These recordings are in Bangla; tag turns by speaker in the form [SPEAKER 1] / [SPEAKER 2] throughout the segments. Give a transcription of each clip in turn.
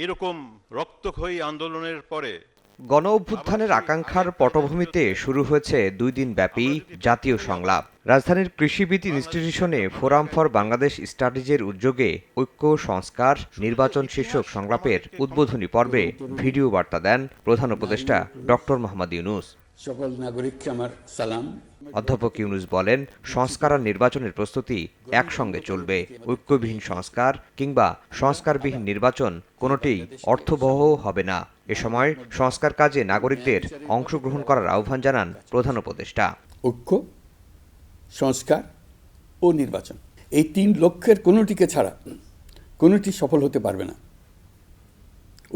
[SPEAKER 1] এরকম রক্তক্ষয়ী আন্দোলনের পরে
[SPEAKER 2] গণ অভ্যুত্থানের আকাঙ্ক্ষার পটভূমিতে শুরু হয়েছে 2 দিন ব্যাপী জাতীয় সংলাপ। রাজধানীর কৃষিবিদ ইনস্টিটিউশনে ফোরাম ফর বাংলাদেশ স্টাডিজের উদ্যোগে ঐক্য সংস্কার নির্বাচন শীর্ষক সংলাপের উদ্বোধনী পর্বে ভিডিও বার্তা দেন প্রধান উপদেষ্টা ডক্টর মোহাম্মদ ইউনূস।
[SPEAKER 3] সকল নাগরিককে আমার সালাম।
[SPEAKER 2] অধ্যাপক ইউনূস বলেন, সংস্কার আর নির্বাচনের প্রস্তুতি একসঙ্গে চলবে। ঐক্যবিহীন সংস্কার কিংবা সংস্কারবিহীন নির্বাচন কোনোটিই অর্থবহ হবে না। এ সময় সংস্কার কাজে নাগরিকদের অংশগ্রহণ করার আহ্বান জানান প্রধান উপদেষ্টা।
[SPEAKER 3] ঐক্য, সংস্কার ও নির্বাচন, এই 3 লক্ষ্যের কোনোটিকে ছাড়া কোনোটি সফল হতে পারবে না।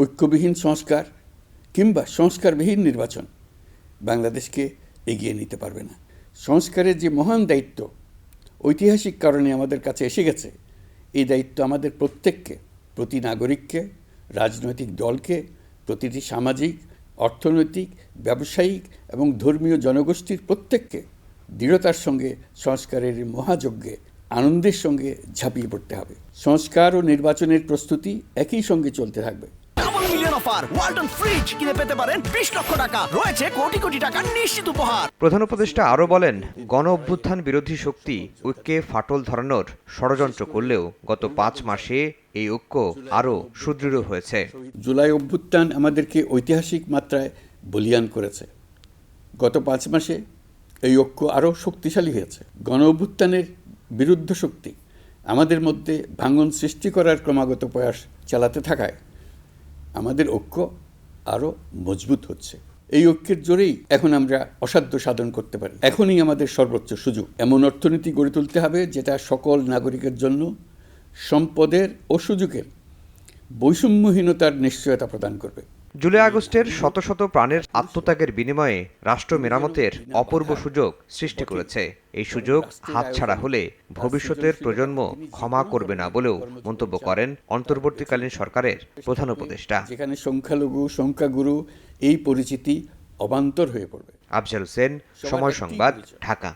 [SPEAKER 3] ঐক্যবিহীন সংস্কার কিংবা সংস্কারবিহীন নির্বাচন বাংলাদেশকে এগিয়ে নিতে পারবে না। সংস্কারের যে মহান দায়িত্ব ঐতিহাসিক কারণে আমাদের কাছে এসে গেছে, এই দায়িত্ব আমাদের প্রত্যেককে, প্রতি নাগরিককে, রাজনৈতিক দলকে, প্রতিটি সামাজিক, অর্থনৈতিক, ব্যবসায়িক এবং ধর্মীয় জনগোষ্ঠীর প্রত্যেককে দৃঢ়তার সঙ্গে সংস্কারের মহাযজ্ঞে আনন্দের সঙ্গে ঝাঁপিয়ে পড়তে হবে। সংস্কার ও নির্বাচনের প্রস্তুতি একই সঙ্গে চলতে থাকবে।
[SPEAKER 4] ওয়ালটন ফ্রিজ কিনে পেতে পারেন 20 লক্ষ টাকা, রয়েছে কোটি কোটি টাকার নিশ্চিত উপহার।
[SPEAKER 2] প্রধান উপদেষ্টা আরও বলেন, গণ অভ্যুত্থান বিরোধী শক্তি ঐক্যে ফাটল ধরানোর ষড়যন্ত্র করলেও গত 5 মাসে এই ঐক্য আরও সুদৃঢ় হয়েছে।
[SPEAKER 3] জুলাই অভ্যুত্থান আমাদেরকে ঐতিহাসিক মাত্রায় বলীয়ান করেছে। গত 5 মাসে এই ঐক্য আরও শক্তিশালী হয়েছে। গণ অভ্যুত্থানের বিরুদ্ধ শক্তি আমাদের মধ্যে ভাঙন সৃষ্টি করার ক্রমাগত প্রয়াস চালাতে থাকায় আমাদের ঐক্য আরও মজবুত হচ্ছে। এই ঐক্যের জোরেই এখন আমরা অসাধ্য সাধন করতে পারি। এখনই আমাদের সর্বোচ্চ সুযোগ। এমন অর্থনীতি গড়ে তুলতে হবে যেটা সকল নাগরিকের জন্য সম্পদের ও সুযোগের বৈষম্যহীনতার নিশ্চয়তা প্রদান করবে।
[SPEAKER 2] জুলাই আগস্টের শত শত প্রাণের আত্মত্যাগের বিনিময়ে রাষ্ট্র মেরামতের অপূর্ব সুযোগ সৃষ্টি করেছে। এই সুযোগ হাতছাড়া হলে ভবিষ্যতের প্রজন্ম ক্ষমা করবে না বলেও মন্তব্য করেন অন্তর্বর্তীকালীন সরকারের প্রধান উপদেষ্টা।
[SPEAKER 3] যেখানে সংখ্যালঘু সংখ্যাগুরু এই পরিচিতি অবান্তর হয়ে পড়বে।
[SPEAKER 2] আফজাল হোসেন, সময় সংবাদ, ঢাকা।